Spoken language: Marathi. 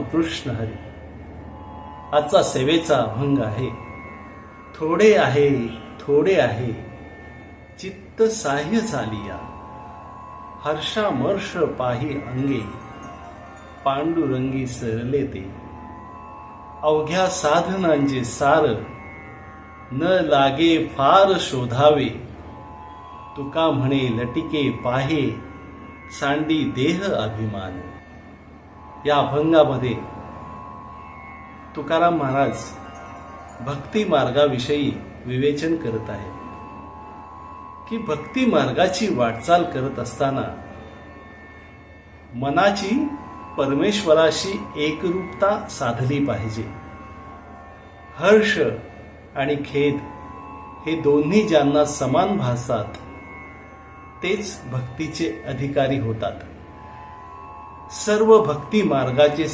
रामकृष्ण हरी. आजचा सेवेचा अभंग आहे. थोडे आहे थोडे आहे चित्त साह्य झालिया, हर्षामर्ष पाही अंगे पांडुरंगी सरले ते. अवघ्या साधनांचे सार न लागे फार शोधावे, तुका म्हणे लटिके पाहे सांडी देह अभिमान. या अभंगामध्ये तुकाराम महाराज भक्ती मार्गाविषयी विवेचन करत आहेत की भक्ती मार्गाची वाटचाल करत असताना मनाची परमेश्वराशी एकरूपता साधली पाहिजे. हर्ष आणि खेद हे दोन्ही ज्यांना समान भासतात तेच भक्तीचे अधिकारी होतात. सर्व भक्ती मार्गाचे